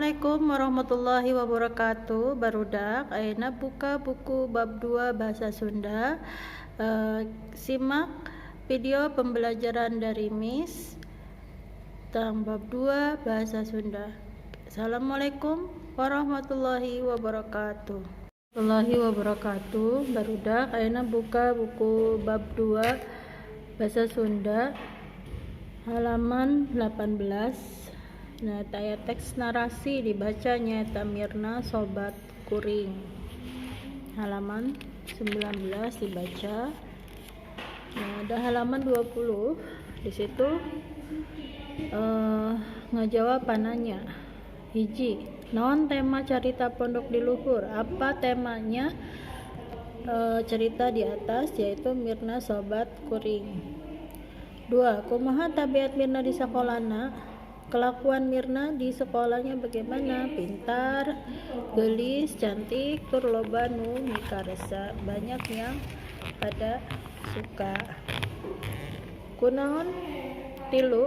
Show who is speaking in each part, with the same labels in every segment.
Speaker 1: Assalamualaikum warahmatullahi wabarakatuh. Barudak ayeuna buka buku bab 2 bahasa Sunda. Simak video pembelajaran dari Miss tentang bab 2 bahasa Sunda. Assalamualaikum warahmatullahi wabarakatuh. Barudak ayeuna buka buku bab 2 bahasa Sunda halaman 18. Nah, teks narasi dibacanya Tamirna Sobat Kuring. Halaman 19 dibaca. Nah, ada halaman 20. Di situ ngejawab pananya. Hiji, naon tema carita Pondok di Luhur? Apa temanya? Cerita di atas yaitu Mirna Sobat Kuring. 2. Kumaha tabiat Mirna di sekolahna? Kelakuan Mirna di sekolahnya bagaimana? Pintar, gelis, cantik, tur loba nu mikaresa. Banyak yang pada suka. Kunaon? 3.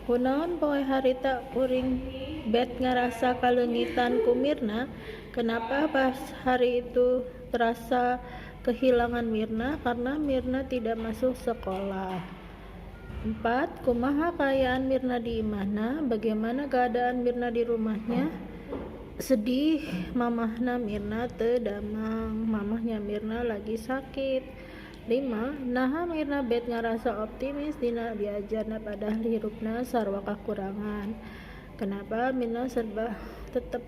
Speaker 1: Kunaon poe harita kuring bet ngarasa kalengitan ku Mirna? Kenapa pas hari itu terasa kehilangan Mirna? Karena Mirna tidak masuk sekolah. 4. Kumaha kaayaan Mirna di imahna? Bagaimana keadaan Mirna di rumahnya? Sedih, mamahna Mirna teu damang. Mamahnya Mirna lagi sakit. 5. Naha Mirna bet ngarasa optimis dina diajarna padahal hirupna sarwa kakurangan. Kenapa Mirna serba tetap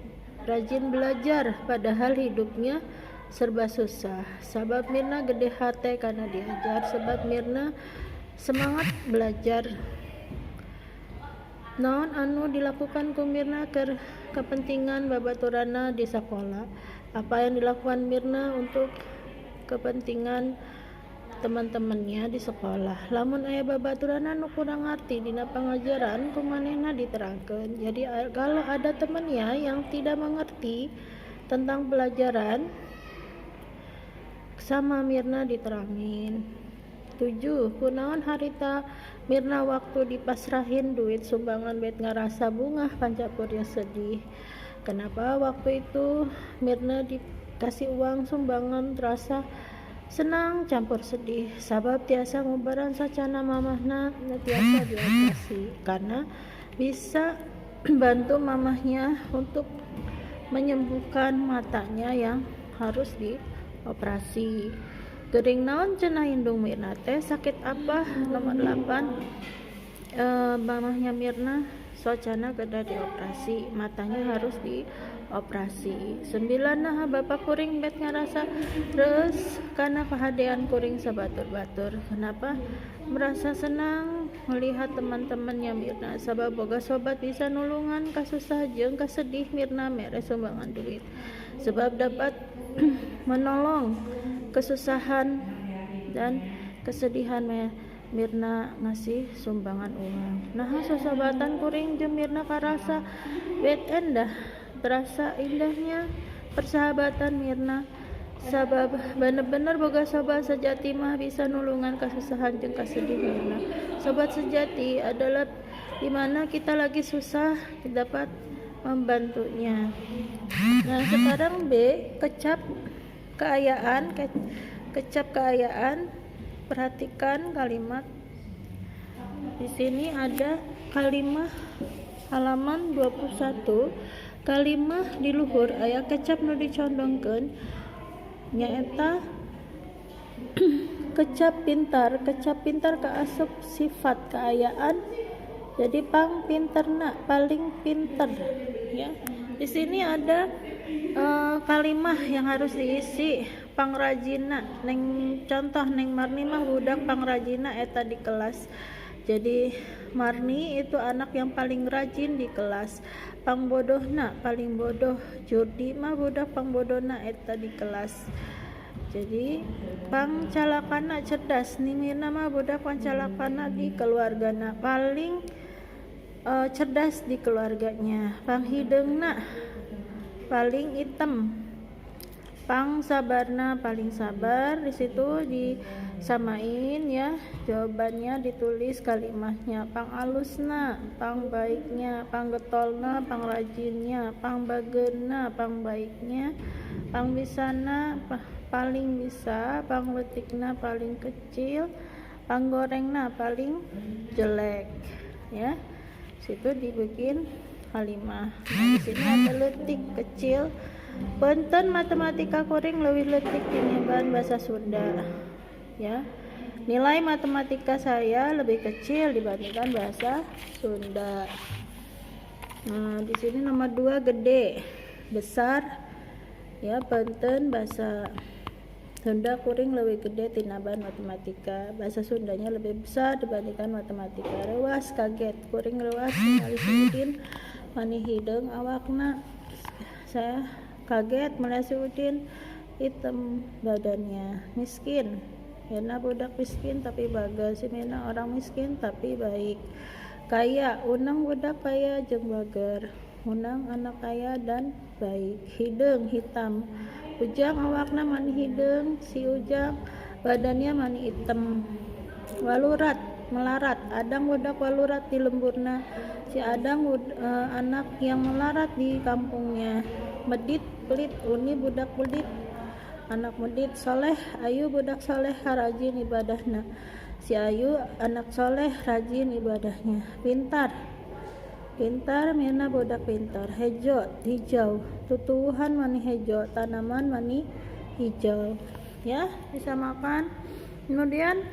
Speaker 1: rajin belajar padahal hidupnya serba susah? Sabab Mirna gede hate karena diajar. Sebab Mirna semangat belajar. Naon anu dilakukan ku Mirna keur kepentingan babaturana di sekolah? Apa yang dilakukan Mirna untuk kepentingan teman-temannya di sekolah? Lamun aya babaturana nu kurang ngarti dina pangajaran kumanehna diterangkeun. Jadi kalau ada temannya yang tidak mengerti tentang pelajaran sama Mirna diterangin. 7. Kunaon harita Mirna waktu dipasrahin duit sumbangan bet ngarasa bungah pancapurnya sedih? Kenapa waktu itu Mirna dikasih uang sumbangan terasa senang campur sedih? Sabab tiasa ngubaran sacana mamahna tiasa dioperasi karena bisa bantu mamahnya untuk menyembuhkan matanya yang harus dioperasi. Gering naon cenah indung Mirna teh? Sakit apa? Nomor 8. Mamahnya Mirna socana kedah dioperasi, matanya harus dioperasi. 9. Nah bapak kuring bet ngarasa terus karena kehadean kuring sabatur-batur. Kenapa merasa senang melihat teman-temannya Mirna? Sabab boga sobat bisa nulungan kasusah jeung kasedih Mirna mere sumbangan duit. Sebab dapat menolong kesusahan dan kesedihan Mirna ngasih sumbangan uang. Nah sasobatan kuring jeung Mirna karasa bet endah, terasa indahnya persahabatan Mirna. Sabab bener-bener boga sobat sejati mah bisa nulungan kesusahan jeung kasedih Mirna. Sobat sejati adalah dimana kita lagi susah dapat membantunya. Nah sekarang B, kecap keayaan. Perhatikan kalimat di sini. Ada kalimat halaman 21. Kalimat di luhur aya kecap nu dicondongkeun nyaeta kecap pintar kaasup sifat keayaan. Jadi pang pinterna, paling pinter ya. Di sini ada kalimah yang harus diisi. Pangrajina contoh Neng Marni mah budak pangrajina eta di kelas. Jadi Marni itu anak yang paling rajin di kelas. Pangbodohna paling bodoh. Jurdi mah budak pangbodohna eta di kelas. Jadi pangcalakana cerdas. Mirna mah budak pangcalakana di keluargana, paling cerdas di keluarganya. Panghideungna paling item. Pang sabarna paling sabar, di situ disamain ya, jawabannya ditulis kalimahnya. Pang alusna, pang baiknya, pang getolna, pang rajinnya, pang bageuna, pang baiknya, pang bisana, paling bisa, pang letikna paling kecil, pang gorengna paling jelek ya. Situ dibikin kalimah. Nah, di sini ada letik kecil. Punten matematika kuring leuwih leutik tinimbang bahasa Sunda ya. Nilai matematika saya lebih kecil dibandingkan bahasa Sunda. Nah, di sini nomor 2 gede, besar ya. Punten bahasa Sunda kuring leuwih gede tinimbang matematika. Bahasa Sundanya lebih besar dibandingkan matematika. Rewas kaget, kuring rewas ningali si Udin mani hideung awakna. Saya kaget melihat si Udin hitam badannya. Miskin, Yana budak miskin tapi bagas, si Mina orang miskin tapi baik. Kaya, Unang budak kaya jeung bager, Unang anak kaya dan baik. Hideung hitam, Ujang awakna mani hideung, si Ujang badannya mani hitam. Walurat melarat, Adang budak walurat di lemburna, si Adang anak yang melarat di kampungnya. Medit pelit, Uni budak pelit, anak medit. Soleh, Ayu budak soleh rajin ibadahna, si Ayu anak soleh rajin ibadahnya. Pintar, pintar Mina budak pintar. Hejo hijau, tutuwuhan mani hejo, tanaman mani hijau ya. Bisa makan. Kemudian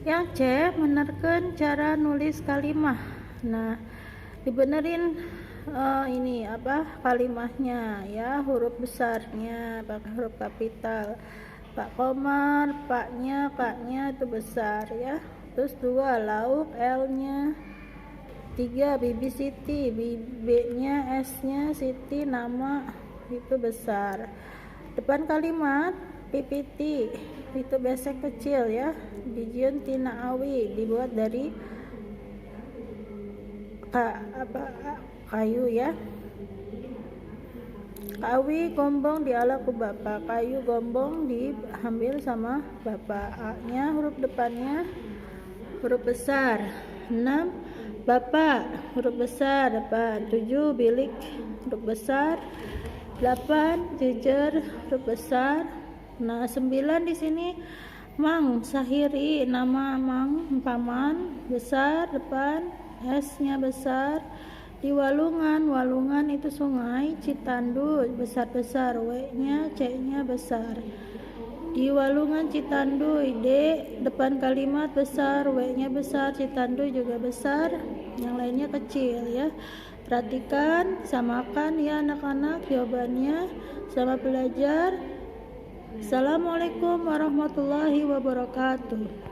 Speaker 1: yang C, menerken cara nulis kalimah. Nah, dibenerin ini kalimahnya ya, huruf besarnya pakai huruf kapital. Pak Komar, paknya itu besar ya. Terus 2 lauk, L-nya. 3 Bibi Siti, B-nya, S-nya Siti nama itu besar. Depan kalimat pipiti itu besek kecil ya. Dijieun tina awi, dibuat dari kayu ya. Awi gombong diala ku bapak, kayu gombong diambil sama bapak. A-nya huruf depannya huruf besar. 6 bapak huruf besar depan. 7 bilik huruf besar. 8 jejer huruf besar. Nah, 9 di sini Mang Sahiri, nama Mang paman besar depan, S-nya besar. Di Walungan, Walungan itu sungai Citandu besar-besar, W-nya, C-nya besar. Di Walungan Citandu, D depan kalimat besar, W-nya besar, Citandu juga besar, yang lainnya kecil ya. Perhatikan, samakan ya anak-anak jawabannya. Selamat belajar. Assalamualaikum warahmatullahi wabarakatuh.